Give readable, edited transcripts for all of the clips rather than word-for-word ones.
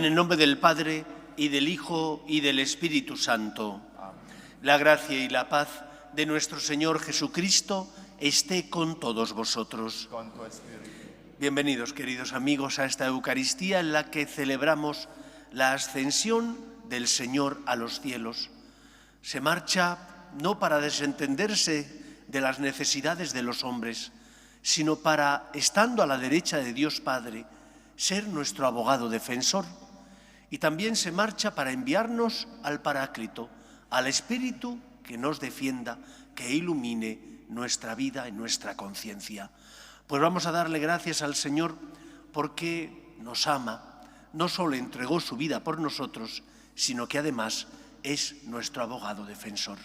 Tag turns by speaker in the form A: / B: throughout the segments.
A: el nombre del Padre, y del Hijo, y del Espíritu Santo.
B: Amén.
A: La gracia y la paz de nuestro Señor Jesucristo esté con todos vosotros.
B: Con tu espíritu.
A: Bienvenidos, queridos amigos, a esta Eucaristía en la que celebramos la ascensión del Señor a los cielos. Se marcha no para desentenderse de las necesidades de los hombres, sino para, estando a la derecha de Dios Padre, ser nuestro abogado defensor. Y también se marcha para enviarnos al Paráclito, al Espíritu que nos defienda, que ilumine nuestra vida y nuestra conciencia. Pues vamos a darle gracias al Señor porque nos ama, no solo entregó su vida por nosotros, sino que además es nuestro abogado defensor.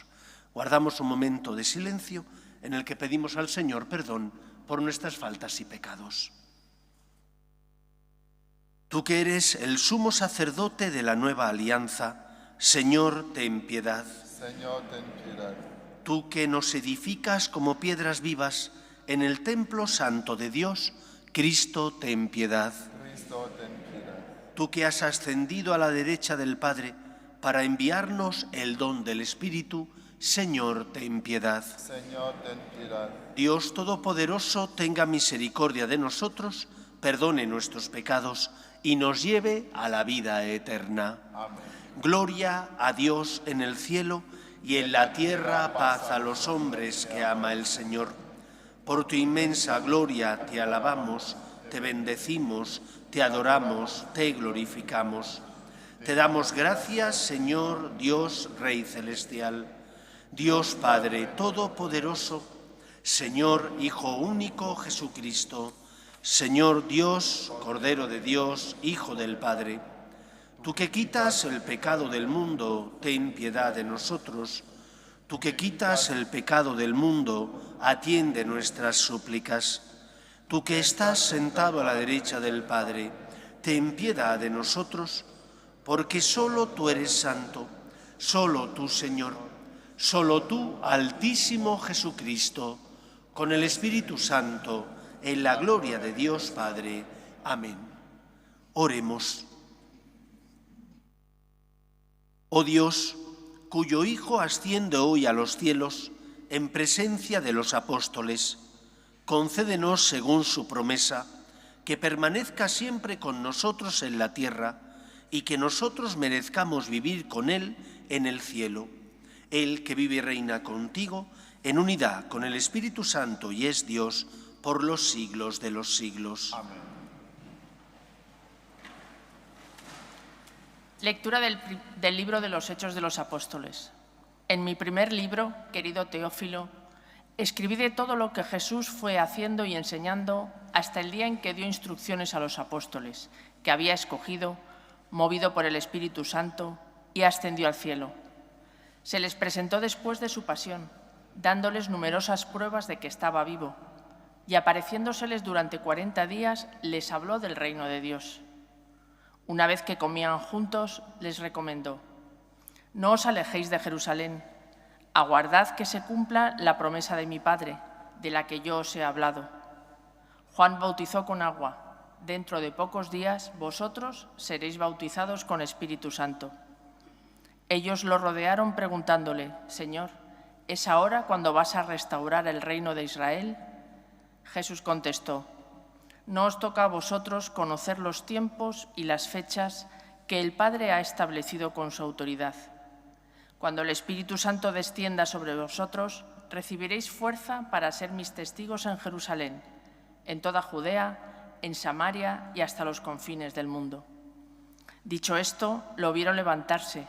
A: Guardamos un momento de silencio en el que pedimos al Señor perdón por nuestras faltas y pecados. Tú que eres el sumo sacerdote de la nueva alianza, Señor, ten piedad.
B: Señor, ten piedad.
A: Tú que nos edificas como piedras vivas en el templo santo de Dios, Cristo, ten piedad.
B: Cristo, ten piedad.
A: Tú que has ascendido a la derecha del Padre para enviarnos el don del Espíritu, Señor, ten piedad.
B: Señor, ten piedad.
A: Dios Todopoderoso, tenga misericordia de nosotros, perdone nuestros pecados y nos lleve a la vida eterna.
B: Amén.
A: Gloria a Dios en el cielo y en la tierra paz a los hombres que ama el Señor. Por tu inmensa gloria te alabamos, te bendecimos, te adoramos, te glorificamos. Te damos gracias, Señor Dios Rey Celestial, Dios Padre Todopoderoso, Señor Hijo único Jesucristo, Señor Dios, Cordero de Dios, Hijo del Padre. Tú que quitas el pecado del mundo, ten piedad de nosotros. Tú que quitas el pecado del mundo, atiende nuestras súplicas. Tú que estás sentado a la derecha del Padre, ten piedad de nosotros, porque solo tú eres santo, solo tú, Señor, solo tú, Altísimo Jesucristo, con el Espíritu Santo, en la gloria de Dios Padre. Amén. Oremos. Oh Dios, cuyo Hijo asciende hoy a los cielos en presencia de los apóstoles, concédenos, según su promesa, que permanezca siempre con nosotros en la tierra y que nosotros merezcamos vivir con Él en el cielo. Él que vive y reina contigo en unidad con el Espíritu Santo y es Dios por los siglos de los siglos.
B: Amén.
C: Lectura del libro de los Hechos de los Apóstoles. En mi primer libro, querido Teófilo, escribí de todo lo que Jesús fue haciendo y enseñando hasta el día en que dio instrucciones a los apóstoles, que había escogido, movido por el Espíritu Santo, y ascendió al cielo. Se les presentó después de su pasión, dándoles numerosas pruebas de que estaba vivo, y apareciéndoseles durante 40 días, les habló del reino de Dios. Una vez que comían juntos, les recomendó: no os alejéis de Jerusalén, aguardad que se cumpla la promesa de mi Padre, de la que yo os he hablado. Juan bautizó con agua, dentro de pocos días vosotros seréis bautizados con Espíritu Santo. Ellos lo rodearon preguntándole: Señor, ¿es ahora cuando vas a restaurar el reino de Israel? Jesús contestó: no os toca a vosotros conocer los tiempos y las fechas que el Padre ha establecido con su autoridad. Cuando el Espíritu Santo descienda sobre vosotros, recibiréis fuerza para ser mis testigos en Jerusalén, en toda Judea, en Samaria y hasta los confines del mundo. Dicho esto, lo vieron levantarse,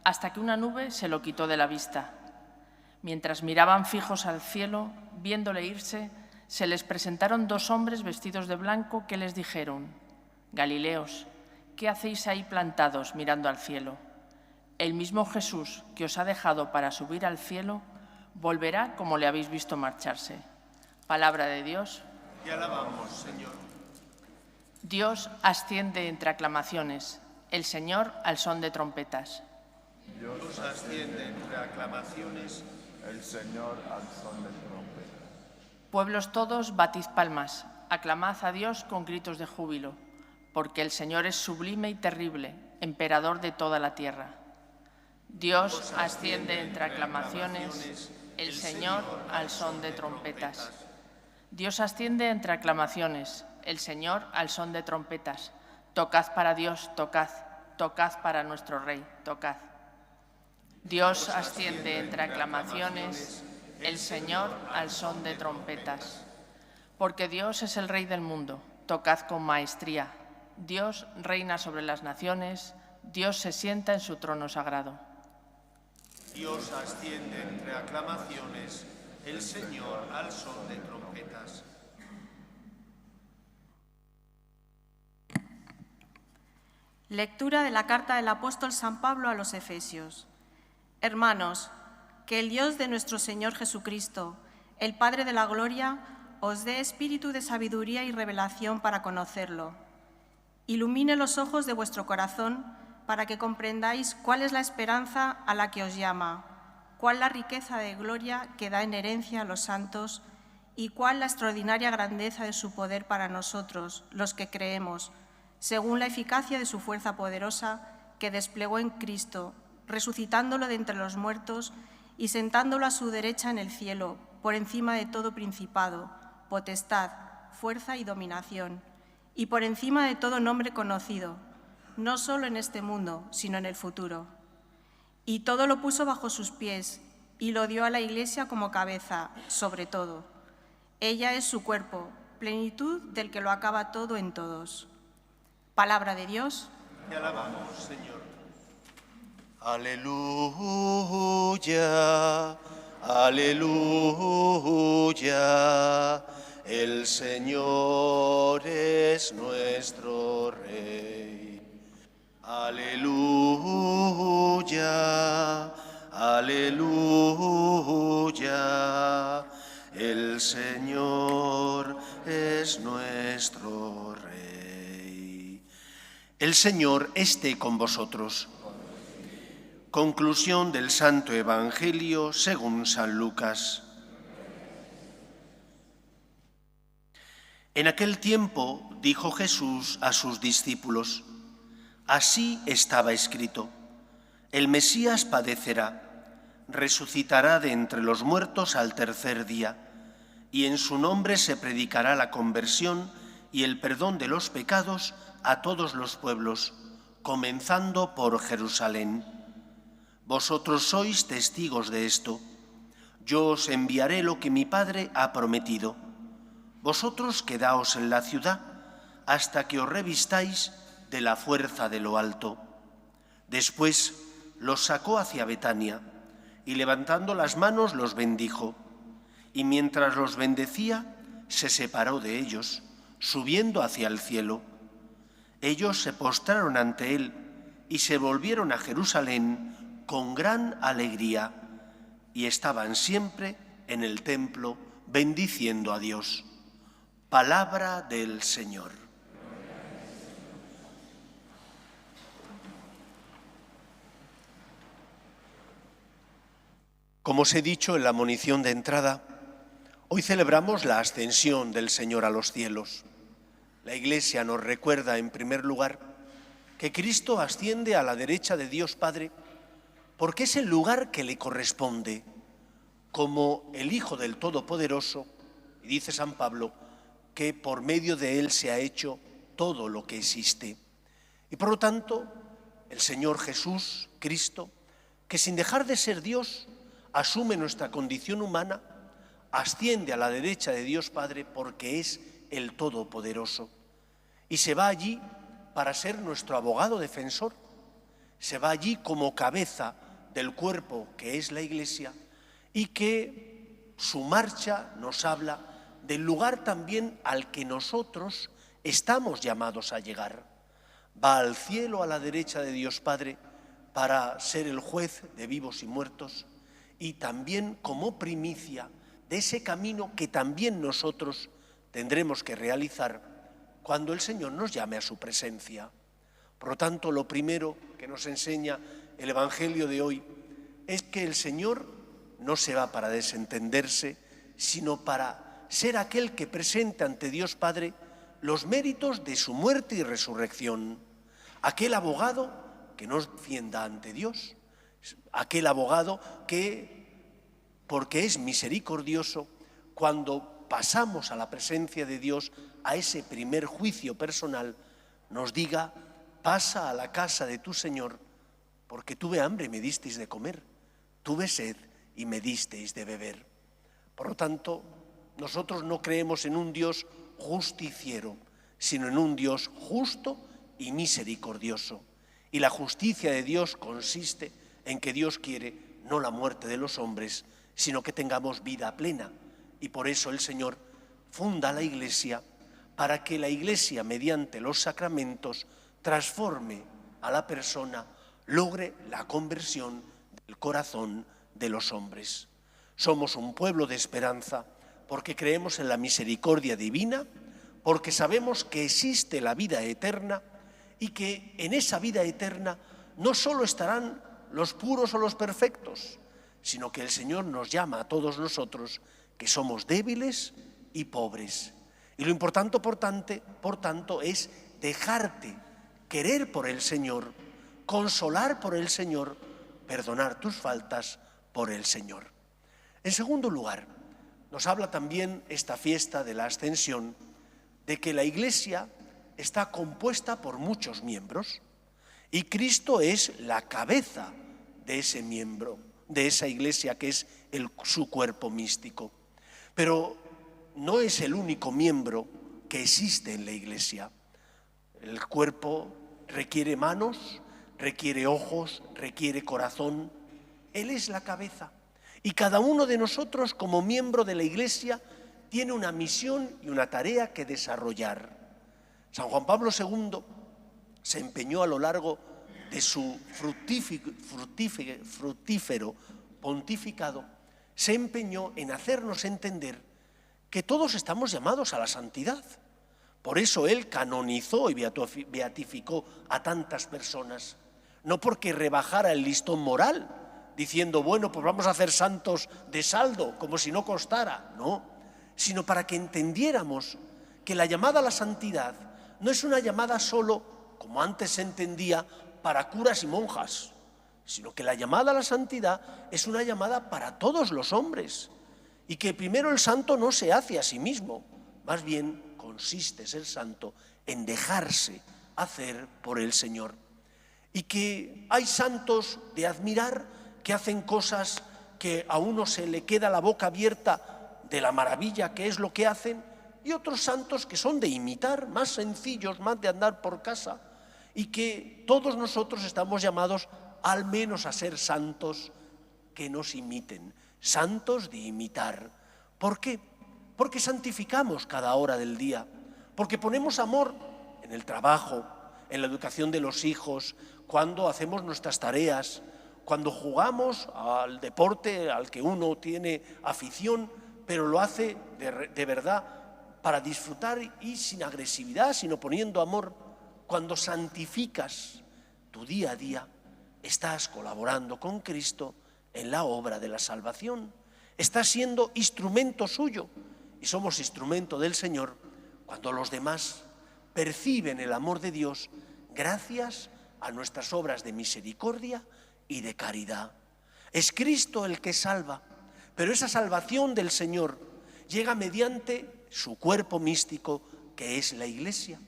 C: hasta que una nube se lo quitó de la vista. Mientras miraban fijos al cielo, viéndole irse, se les presentaron dos hombres vestidos de blanco que les dijeron: Galileos, ¿qué hacéis ahí plantados mirando al cielo? El mismo Jesús que os ha dejado para subir al cielo, volverá como le habéis visto marcharse. Palabra de Dios.
A: Te alabamos, Señor.
C: Dios asciende entre aclamaciones, el Señor al son de trompetas.
A: Dios asciende entre aclamaciones,
B: El Señor al son de trompeta.
C: Pueblos todos, batid palmas, aclamad a Dios con gritos de júbilo. porque el Señor es sublime y terrible, emperador de toda la tierra. Dios asciende entre aclamaciones, el Señor al son de trompetas. Dios asciende entre aclamaciones, el Señor al son de trompetas. Tocad para Dios, tocad, tocad para nuestro Rey, tocad. Dios asciende entre aclamaciones, el Señor al son de trompetas. Porque Dios es el Rey del mundo, tocad con maestría. Dios reina sobre las naciones, Dios se sienta en su trono sagrado.
A: Dios asciende entre aclamaciones, el Señor al son de trompetas.
D: Lectura de la carta del apóstol San Pablo a los Efesios. Hermanos, que el Dios de nuestro Señor Jesucristo, el Padre de la Gloria, os dé espíritu de sabiduría y revelación para conocerlo. Ilumine los ojos de vuestro corazón para que comprendáis cuál es la esperanza a la que os llama, cuál la riqueza de gloria que da en herencia a los santos y cuál la extraordinaria grandeza de su poder para nosotros, los que creemos, según la eficacia de su fuerza poderosa que desplegó en Cristo, resucitándolo de entre los muertos y sentándolo a su derecha en el cielo, por encima de todo principado, potestad, fuerza y dominación, y por encima de todo nombre conocido, no solo en este mundo, sino en el futuro. Y todo lo puso bajo sus pies, y lo dio a la Iglesia como cabeza, sobre todo. Ella es su cuerpo, plenitud del que lo acaba todo en todos. Palabra de Dios.
A: Te alabamos, Señor.
E: Aleluya, aleluya, el Señor es nuestro Rey. Aleluya, aleluya, el Señor es nuestro Rey.
A: El Señor esté con vosotros. Conclusión del Santo Evangelio según San Lucas. En aquel tiempo dijo Jesús a sus discípulos: así estaba escrito, el Mesías padecerá, resucitará de entre los muertos al tercer día, y en su nombre se predicará la conversión y el perdón de los pecados a todos los pueblos, comenzando por Jerusalén. Vosotros sois testigos de esto. Yo os enviaré lo que mi Padre ha prometido. Vosotros quedaos en la ciudad hasta que os revistáis de la fuerza de lo alto. Después los sacó hacia Betania y levantando las manos los bendijo. Y mientras los bendecía, se separó de ellos, subiendo hacia el cielo. Ellos se postraron ante él y se volvieron a Jerusalén con gran alegría, y estaban siempre en el templo bendiciendo a Dios. Palabra del Señor. Como os he dicho en la monición de entrada, hoy celebramos la ascensión del Señor a los cielos. La Iglesia nos recuerda, en primer lugar, que Cristo asciende a la derecha de Dios Padre porque es el lugar que le corresponde como el Hijo del Todopoderoso, y dice San Pablo que por medio de él se ha hecho todo lo que existe. Y por lo tanto, el Señor Jesús, Cristo, que sin dejar de ser Dios, asume nuestra condición humana, asciende a la derecha de Dios Padre porque es el Todopoderoso. Y se va allí para ser nuestro abogado defensor, se va allí como cabeza del cuerpo que es la Iglesia, y que su marcha nos habla del lugar también al que nosotros estamos llamados a llegar. Va al cielo a la derecha de Dios Padre para ser el juez de vivos y muertos, y también como primicia de ese camino que también nosotros tendremos que realizar cuando el Señor nos llame a su presencia. Por lo tanto, lo primero que nos enseña el Evangelio de hoy es que el Señor no se va para desentenderse, sino para ser aquel que presente ante Dios Padre los méritos de su muerte y resurrección. Aquel abogado que nos defienda ante Dios, aquel abogado que, porque es misericordioso, cuando pasamos a la presencia de Dios, a ese primer juicio personal, nos diga: pasa a la casa de tu Señor, porque tuve hambre y me disteis de comer, tuve sed y me disteis de beber. Por lo tanto, nosotros no creemos en un Dios justiciero, sino en un Dios justo y misericordioso. Y la justicia de Dios consiste en que Dios quiere no la muerte de los hombres, sino que tengamos vida plena. Y por eso el Señor funda la Iglesia, para que la Iglesia, mediante los sacramentos, transforme a la persona, logre la conversión del corazón de los hombres. Somos un pueblo de esperanza porque creemos en la misericordia divina, porque sabemos que existe la vida eterna y que en esa vida eterna no solo estarán los puros o los perfectos, sino que el Señor nos llama a todos nosotros que somos débiles y pobres. Y lo importante, por tanto, es dejarte querer por el Señor, consolar por el Señor, perdonar tus faltas por el Señor. En segundo lugar, nos habla también esta fiesta de la Ascensión de que la Iglesia está compuesta por muchos miembros y Cristo es la cabeza de ese miembro, de esa Iglesia que es su cuerpo místico. Pero no es el único miembro que existe en la Iglesia. El cuerpo requiere manos, requiere ojos, requiere corazón. Él es la cabeza. Y cada uno de nosotros, como miembro de la Iglesia, tiene una misión y una tarea que desarrollar. San Juan Pablo II se empeñó a lo largo de su fructífero pontificado, se empeñó en hacernos entender que todos estamos llamados a la santidad. Por eso él canonizó y beatificó a tantas personas, no porque rebajara el listón moral, diciendo, bueno, pues vamos a hacer santos de saldo, como si no costara, no, sino para que entendiéramos que la llamada a la santidad no es una llamada solo, como antes se entendía, para curas y monjas, sino que la llamada a la santidad es una llamada para todos los hombres, y que primero el santo no se hace a sí mismo, más bien consiste ser santo en dejarse hacer por el Señor. Y que hay santos de admirar que hacen cosas que a uno se le queda la boca abierta de la maravilla que es lo que hacen, y otros santos que son de imitar, más sencillos, más de andar por casa, y que todos nosotros estamos llamados al menos a ser santos que nos imiten, santos de imitar. ¿Por qué? Porque santificamos cada hora del día, porque ponemos amor en el trabajo, en la educación de los hijos, cuando hacemos nuestras tareas, cuando jugamos al deporte al que uno tiene afición, pero lo hace de verdad para disfrutar y sin agresividad, sino poniendo amor. Cuando santificas tu día a día, estás colaborando con Cristo en la obra de la salvación. Estás siendo instrumento suyo y somos instrumento del Señor cuando los demás perciben el amor de Dios gracias a nuestras obras de misericordia y de caridad. Es Cristo el que salva, pero esa salvación del Señor llega mediante su cuerpo místico, que es la Iglesia.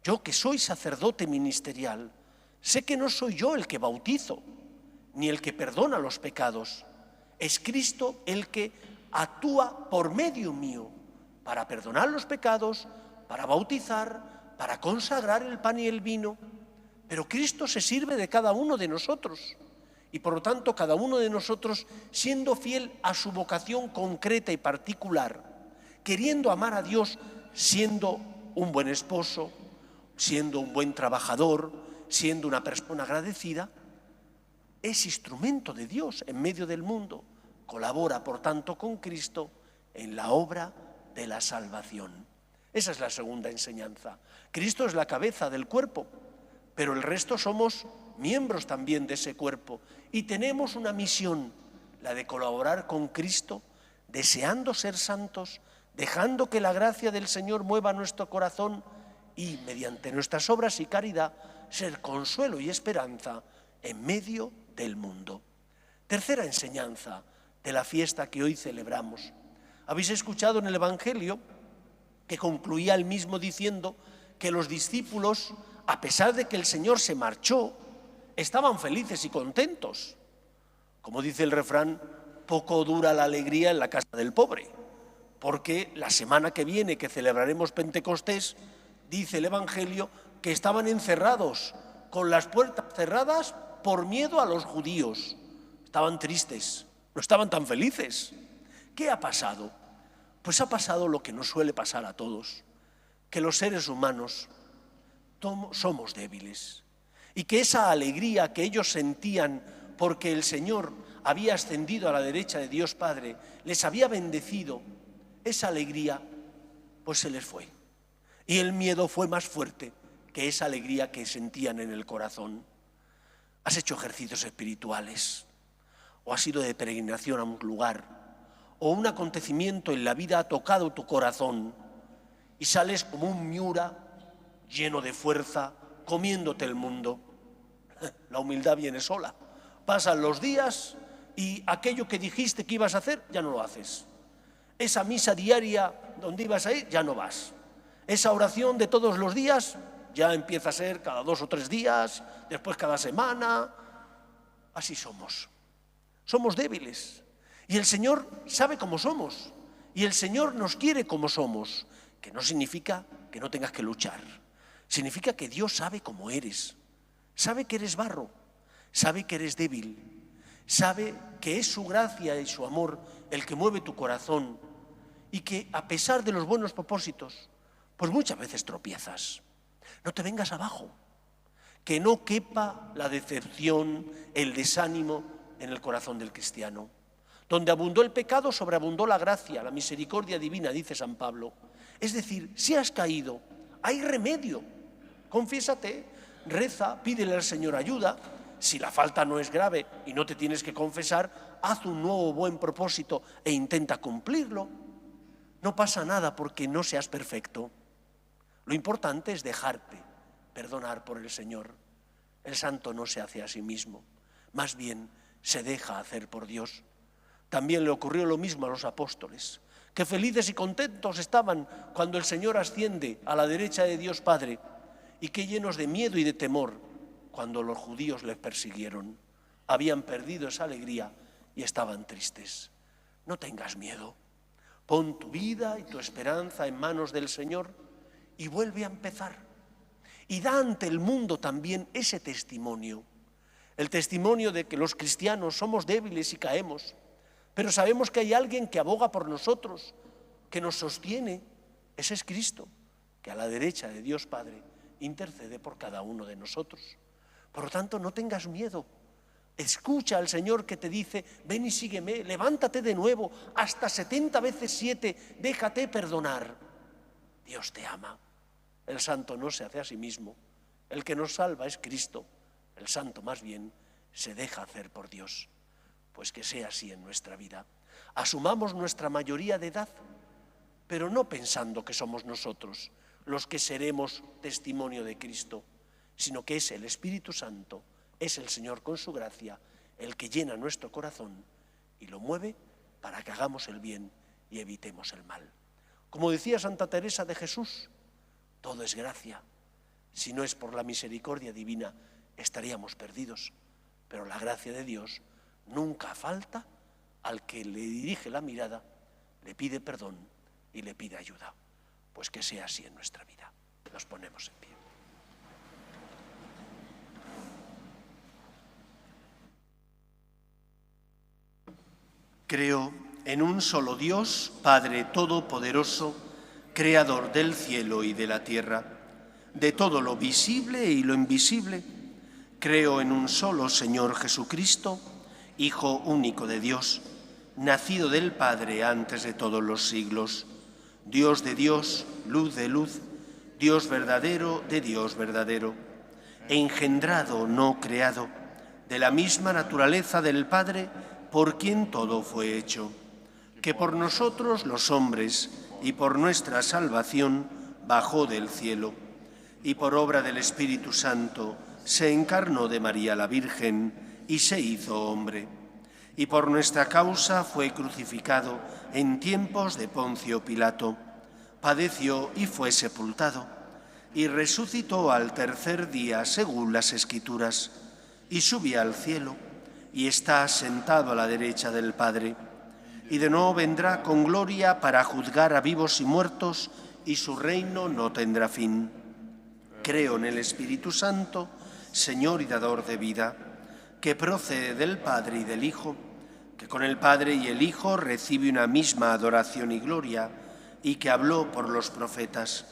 A: Yo, que soy sacerdote ministerial, sé que no soy yo el que bautizo, ni el que perdona los pecados. Es Cristo el que actúa por medio mío para perdonar los pecados, para bautizar, para consagrar el pan y el vino. Pero Cristo se sirve de cada uno de nosotros y por lo tanto cada uno de nosotros, siendo fiel a su vocación concreta y particular, queriendo amar a Dios, siendo un buen esposo, siendo un buen trabajador, siendo una persona agradecida, es instrumento de Dios en medio del mundo. Colabora, por tanto, con Cristo en la obra de la salvación. Esa es la segunda enseñanza. Cristo es la cabeza del cuerpo, pero el resto somos miembros también de ese cuerpo y tenemos una misión, la de colaborar con Cristo, deseando ser santos, dejando que la gracia del Señor mueva nuestro corazón y, mediante nuestras obras y caridad, ser consuelo y esperanza en medio del mundo. Tercera enseñanza de la fiesta que hoy celebramos. Habéis escuchado en el Evangelio que concluía el mismo diciendo que los discípulos, a pesar de que el Señor se marchó, estaban felices y contentos. Como dice el refrán, poco dura la alegría en la casa del pobre, porque la semana que viene, que celebraremos Pentecostés, dice el Evangelio que estaban encerrados, con las puertas cerradas por miedo a los judíos. Estaban tristes, no estaban tan felices. ¿Qué ha pasado? Pues ha pasado lo que nos suele pasar a todos, que los seres humanos somos débiles y que esa alegría que ellos sentían porque el Señor había ascendido a la derecha de Dios Padre, les había bendecido, esa alegría pues se les fue. Y el miedo fue más fuerte que esa alegría que sentían en el corazón. ¿Has hecho ejercicios espirituales? ¿O has ido de peregrinación a un lugar? ¿O un acontecimiento en la vida ha tocado tu corazón y sales como un Miura lleno de fuerza, comiéndote el mundo? La humildad viene sola. Pasan los días y aquello que dijiste que ibas a hacer, ya no lo haces. Esa misa diaria donde ibas a ir, ya no vas. Esa oración de todos los días ya empieza a ser cada 2 o 3 días, después cada semana. Así somos. Somos débiles. Y el Señor sabe cómo somos. Y el Señor nos quiere como somos. Que no significa que no tengas que luchar. Significa que Dios sabe cómo eres. Sabe que eres barro. Sabe que eres débil. Sabe que es su gracia y su amor el que mueve tu corazón. Y que a pesar de los buenos propósitos, pues muchas veces tropiezas. No te vengas abajo. Que no quepa la decepción, el desánimo en el corazón del cristiano. Donde abundó el pecado, sobreabundó la gracia, la misericordia divina, dice San Pablo. Es decir, si has caído, hay remedio. Confiésate, reza, pídele al Señor ayuda. Si la falta no es grave y no te tienes que confesar, haz un nuevo buen propósito e intenta cumplirlo. No pasa nada porque no seas perfecto. Lo importante es dejarte perdonar por el Señor. El santo no se hace a sí mismo, más bien se deja hacer por Dios. También le ocurrió lo mismo a los apóstoles, que felices y contentos estaban cuando el Señor asciende a la derecha de Dios Padre, y que llenos de miedo y de temor cuando los judíos les persiguieron. Habían perdido esa alegría y estaban tristes. No tengas miedo. Pon tu vida y tu esperanza en manos del Señor y vuelve a empezar. Y da ante el mundo también ese testimonio. El testimonio de que los cristianos somos débiles y caemos, pero sabemos que hay alguien que aboga por nosotros, que nos sostiene. Ese es Cristo, que a la derecha de Dios Padre intercede por cada uno de nosotros. Por lo tanto, no tengas miedo. Escucha al Señor que te dice, ven y sígueme, levántate de nuevo, hasta 70 veces 7, déjate perdonar. Dios te ama. El santo no se hace a sí mismo. El que nos salva es Cristo. El santo más bien se deja hacer por Dios. Pues que sea así en nuestra vida. Asumamos nuestra mayoría de edad, pero no pensando que somos nosotros los que seremos testimonio de Cristo, sino que es el Espíritu Santo, es el Señor con su gracia, el que llena nuestro corazón y lo mueve para que hagamos el bien y evitemos el mal. Como decía Santa Teresa de Jesús, todo es gracia. Si no es por la misericordia divina, estaríamos perdidos. Pero la gracia de Dios nunca falta al que le dirige la mirada, le pide perdón y le pide ayuda. Pues que sea así en nuestra vida. Nos ponemos en pie. Creo en un solo Dios, Padre Todopoderoso, Creador del cielo y de la tierra, de todo lo visible y lo invisible. Creo en un solo Señor Jesucristo, Hijo único de Dios, nacido del Padre antes de todos los siglos, Dios de Dios, luz de luz, Dios verdadero de Dios verdadero, engendrado, no creado, de la misma naturaleza del Padre, por quien todo fue hecho, que por nosotros los hombres y por nuestra salvación bajó del cielo, y por obra del Espíritu Santo se encarnó de María la Virgen y se hizo hombre, y por nuestra causa fue crucificado en tiempos de Poncio Pilato, padeció y fue sepultado, y resucitó al tercer día según las Escrituras, y subió al cielo, y está sentado a la derecha del Padre, y de nuevo vendrá con gloria para juzgar a vivos y muertos, y su reino no tendrá fin. Creo en el Espíritu Santo, Señor y dador de vida, que procede del Padre y del Hijo, que con el Padre y el Hijo recibe una misma adoración y gloria, y que habló por los profetas.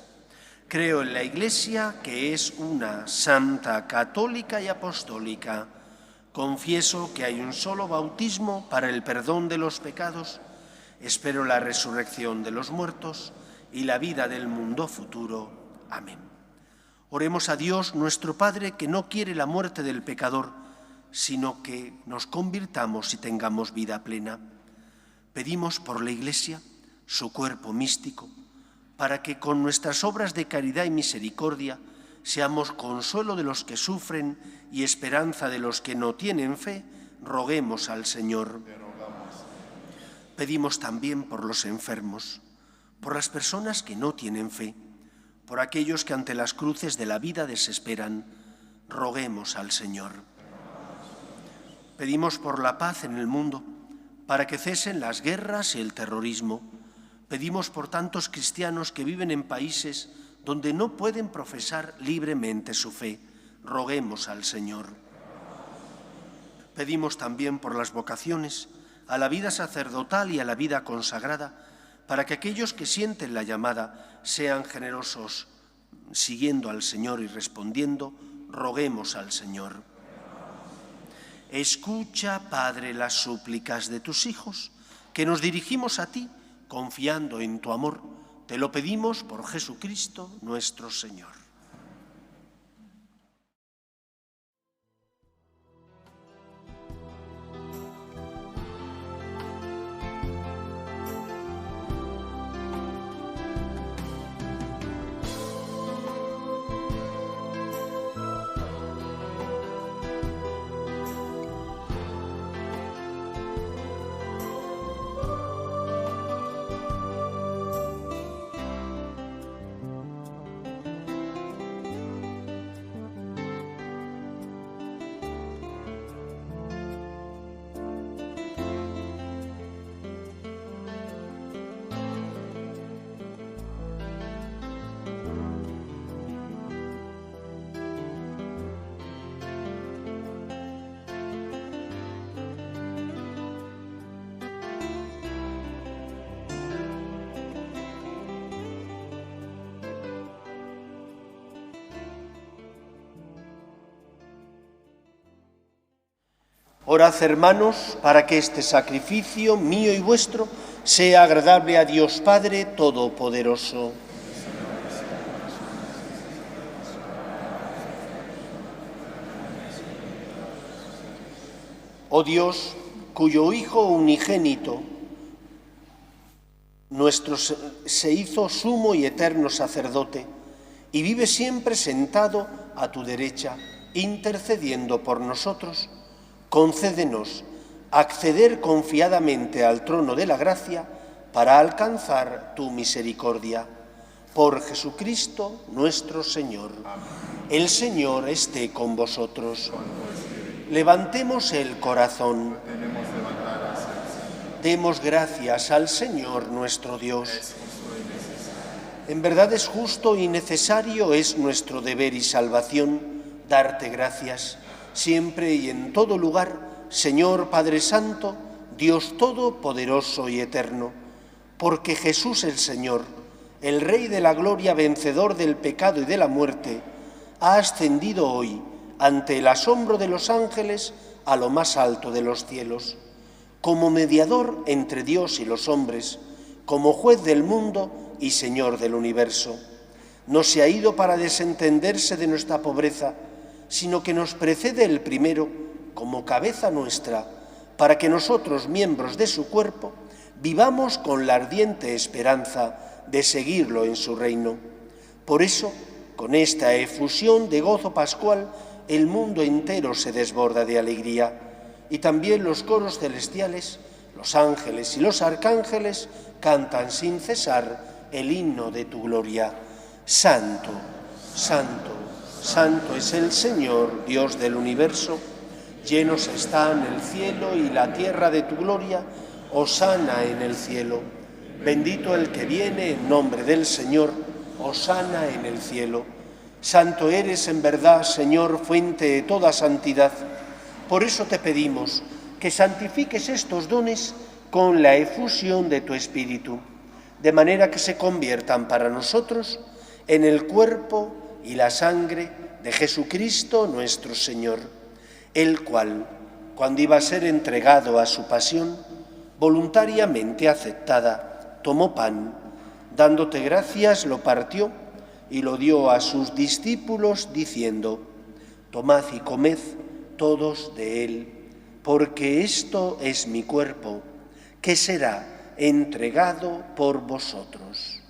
A: Creo en la Iglesia, que es una, santa, católica y apostólica. Confieso que hay un solo bautismo para el perdón de los pecados. Espero la resurrección de los muertos y la vida del mundo futuro. Amén. Oremos a Dios, nuestro Padre, que no quiere la muerte del pecador, sino que nos convirtamos y tengamos vida plena. Pedimos por la Iglesia, su cuerpo místico, para que con nuestras obras de caridad y misericordia seamos consuelo de los que sufren y esperanza de los que no tienen fe. Roguemos al Señor. Pedimos también por los enfermos, por las personas que no tienen fe, por aquellos que ante las cruces de la vida desesperan. Roguemos al Señor. Pedimos por la paz en el mundo, para que cesen las guerras y el terrorismo. Pedimos por tantos cristianos que viven en países donde no pueden profesar libremente su fe. Roguemos al Señor. Pedimos también por las vocaciones a la vida sacerdotal y a la vida consagrada, para que aquellos que sienten la llamada sean generosos, siguiendo al Señor y respondiendo. Roguemos al Señor. Escucha, Padre, las súplicas de tus hijos, que nos dirigimos a ti, confiando en tu amor. Te lo pedimos por Jesucristo nuestro Señor. Orad, hermanos, para que este sacrificio mío y vuestro sea agradable a Dios Padre Todopoderoso. Oh Dios, cuyo Hijo unigénito nuestro se hizo sumo y eterno sacerdote y vive siempre sentado a tu derecha, intercediendo por nosotros, concédenos acceder confiadamente al trono de la gracia para alcanzar tu misericordia. Por Jesucristo nuestro Señor. Amén. El Señor esté con vosotros. Levantemos el corazón. Demos gracias al Señor nuestro Dios. En verdad es justo y necesario, es nuestro deber y salvación, darte gracias, siempre y en todo lugar, Señor Padre Santo, Dios Todopoderoso y Eterno, porque Jesús el Señor, el Rey de la gloria, vencedor del pecado y de la muerte, ha ascendido hoy, ante el asombro de los ángeles, a lo más alto de los cielos. Como mediador entre Dios y los hombres, como juez del mundo y Señor del universo. No se ha ido para desentenderse de nuestra pobreza, sino que nos precede el primero como cabeza nuestra, para que nosotros, miembros de su cuerpo, vivamos con la ardiente esperanza de seguirlo en su reino. Por eso, con esta efusión de gozo pascual, el mundo entero se desborda de alegría, y también los coros celestiales, los ángeles y los arcángeles cantan sin cesar el himno de tu gloria. Santo, santo, santo es el Señor, Dios del universo. Llenos están el cielo y la tierra de tu gloria. Hosana en el cielo. Bendito el que viene en nombre del Señor. Hosana en el cielo. Santo eres en verdad, Señor, fuente de toda santidad. Por eso te pedimos que santifiques estos dones con la efusión de tu Espíritu, de manera que se conviertan para nosotros en el cuerpo y la sangre de Jesucristo nuestro Señor, el cual, cuando iba a ser entregado a su pasión, voluntariamente aceptada, tomó pan, dándote gracias, lo partió y lo dio a sus discípulos, diciendo: tomad y comed todos de él, porque esto es mi cuerpo, que será entregado por vosotros.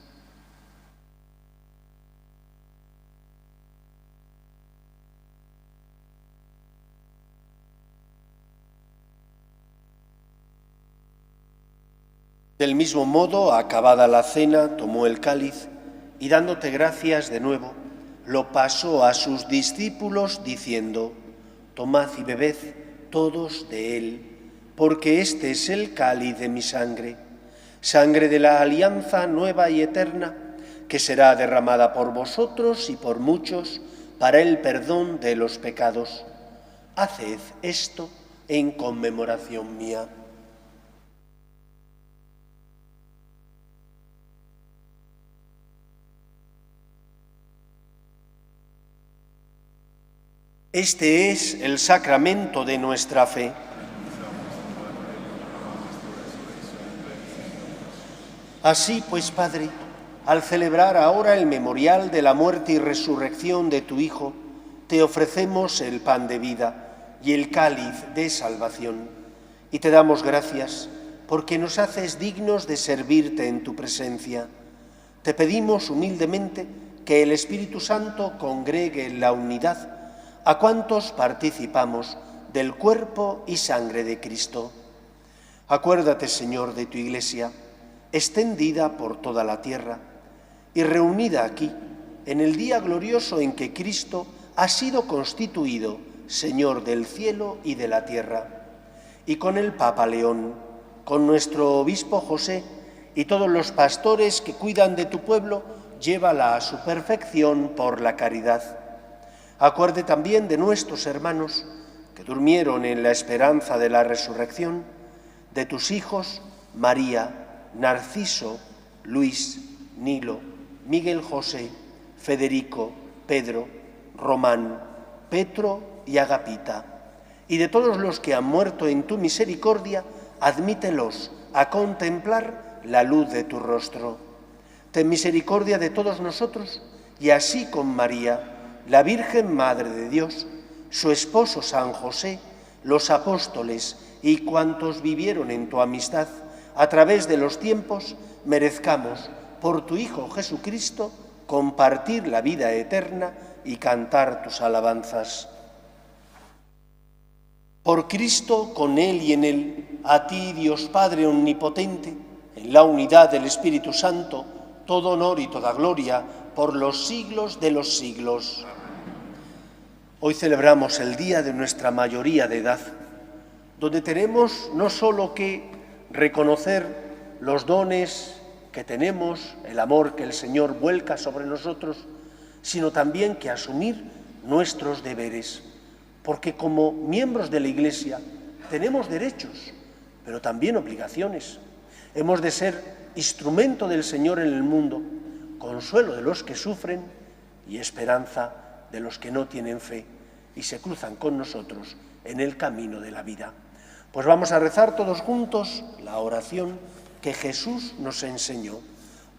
A: Del mismo modo, acabada la cena, tomó el cáliz y, dándote gracias de nuevo, lo pasó a sus discípulos, diciendo: tomad y bebed todos de él, porque este es el cáliz de mi sangre, sangre de la alianza nueva y eterna, que será derramada por vosotros y por muchos para el perdón de los pecados. Haced esto en conmemoración mía. Este es el sacramento de nuestra fe. Así pues, Padre, al celebrar ahora el memorial de la muerte y resurrección de tu Hijo, te ofrecemos el pan de vida y el cáliz de salvación, y te damos gracias porque nos haces dignos de servirte en tu presencia. Te pedimos humildemente que el Espíritu Santo congregue en la unidad a cuantos participamos del cuerpo y sangre de Cristo. Acuérdate, Señor, de tu Iglesia, extendida por toda la tierra y reunida aquí, en el día glorioso en que Cristo ha sido constituido Señor del cielo y de la tierra, y con el Papa León, con nuestro obispo José y todos los pastores que cuidan de tu pueblo, llévala a su perfección por la caridad. Acuerde también de nuestros hermanos que durmieron en la esperanza de la resurrección, de tus hijos María, Narciso, Luis, Nilo, Miguel José, Federico, Pedro, Román, Petro y Agapita, y de todos los que han muerto en tu misericordia, admítelos a contemplar la luz de tu rostro. Ten misericordia de todos nosotros, y así con María, la Virgen Madre de Dios, su esposo San José, los apóstoles y cuantos vivieron en tu amistad a través de los tiempos, merezcamos, por tu Hijo Jesucristo, compartir la vida eterna y cantar tus alabanzas. Por Cristo, con Él y en Él, a ti, Dios Padre omnipotente, en la unidad del Espíritu Santo, todo honor y toda gloria por los siglos de los siglos. Hoy celebramos el día de nuestra mayoría de edad, donde tenemos no solo que reconocer los dones que tenemos, el amor que el Señor vuelca sobre nosotros, sino también que asumir nuestros deberes, porque como miembros de la Iglesia tenemos derechos, pero también obligaciones. Hemos de ser instrumento del Señor en el mundo, consuelo de los que sufren y esperanza de los que no tienen fe y se cruzan con nosotros en el camino de la vida. Pues vamos a rezar todos juntos la oración que Jesús nos enseñó.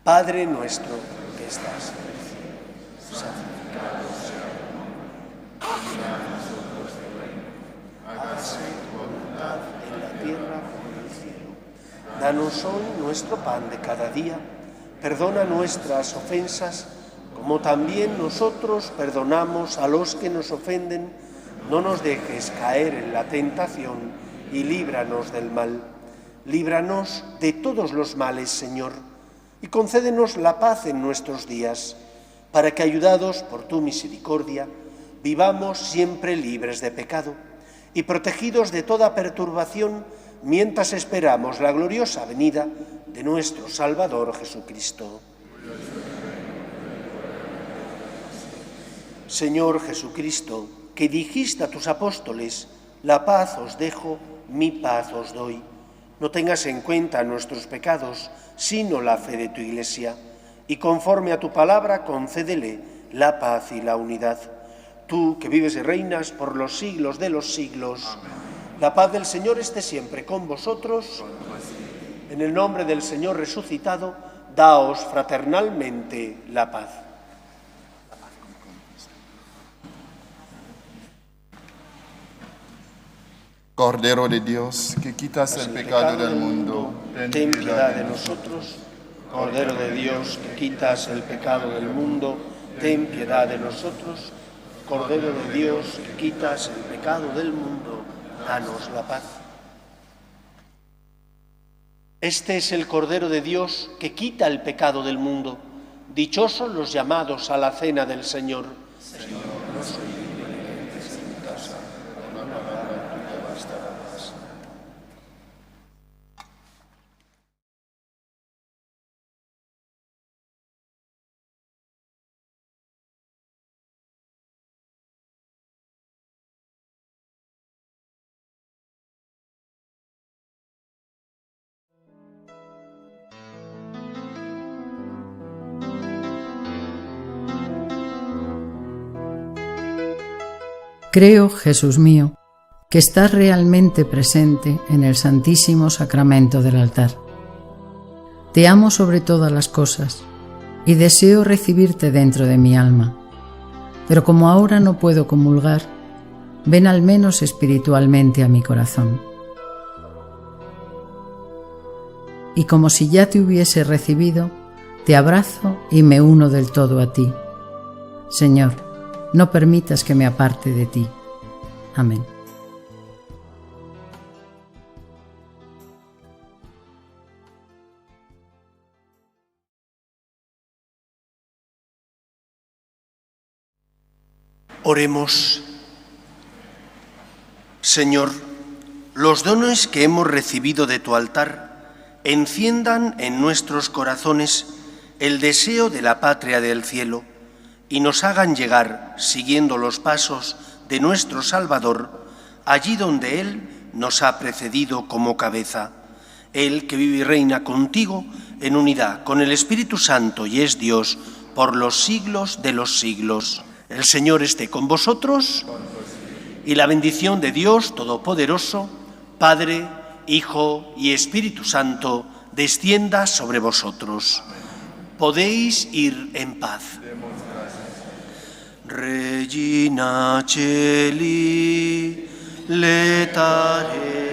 A: Padre nuestro que estás en el cielo, santificado sea tu nombre. Venga a nosotros tu reino. Hágase tu voluntad en la tierra como en el cielo. Danos hoy nuestro pan de cada día. Perdona nuestras ofensas, como también nosotros perdonamos a los que nos ofenden. No nos dejes caer en la tentación y líbranos del mal. Líbranos de todos los males, Señor, y concédenos la paz en nuestros días, para que, ayudados por tu misericordia, vivamos siempre libres de pecado y protegidos de toda perturbación, mientras esperamos la gloriosa venida de nuestro Salvador Jesucristo. Señor Jesucristo, que dijiste a tus apóstoles: la paz os dejo, mi paz os doy. No tengas en cuenta nuestros pecados, sino la fe de tu Iglesia, y conforme a tu palabra concédele la paz y la unidad. Tú, que vives y reinas por los siglos de los siglos. Amén. La paz del Señor esté siempre con vosotros. En el nombre del Señor resucitado, daos fraternalmente la paz.
B: Cordero de Dios, que quitas el pecado del mundo,
A: ten piedad de nosotros. Cordero de Dios, que quitas el pecado del mundo, ten piedad de nosotros. Cordero de Dios, que quitas el pecado del mundo, danos la paz. Este es el Cordero de Dios que quita el pecado del mundo. Dichosos los llamados a la cena del Señor. Señor, no soy digno de que entres en mi casa, pero una palabra tuya bastará más.
F: Creo, Jesús mío, que estás realmente presente en el Santísimo Sacramento del altar. Te amo sobre todas las cosas y deseo recibirte dentro de mi alma. Pero como ahora no puedo comulgar, ven al menos espiritualmente a mi corazón. Y como si ya te hubiese recibido, te abrazo y me uno del todo a ti. Señor, no permitas que me aparte de ti. Amén.
A: Oremos. Señor, los dones que hemos recibido de tu altar enciendan en nuestros corazones el deseo de la patria del cielo y nos hagan llegar, siguiendo los pasos de nuestro Salvador, allí donde Él nos ha precedido como cabeza. Él que vive y reina contigo en unidad con el Espíritu Santo y es Dios por los siglos de los siglos. El Señor esté con vosotros y la bendición de Dios Todopoderoso, Padre, Hijo y Espíritu Santo, descienda sobre vosotros. Podéis ir en paz. Regina Celi, letare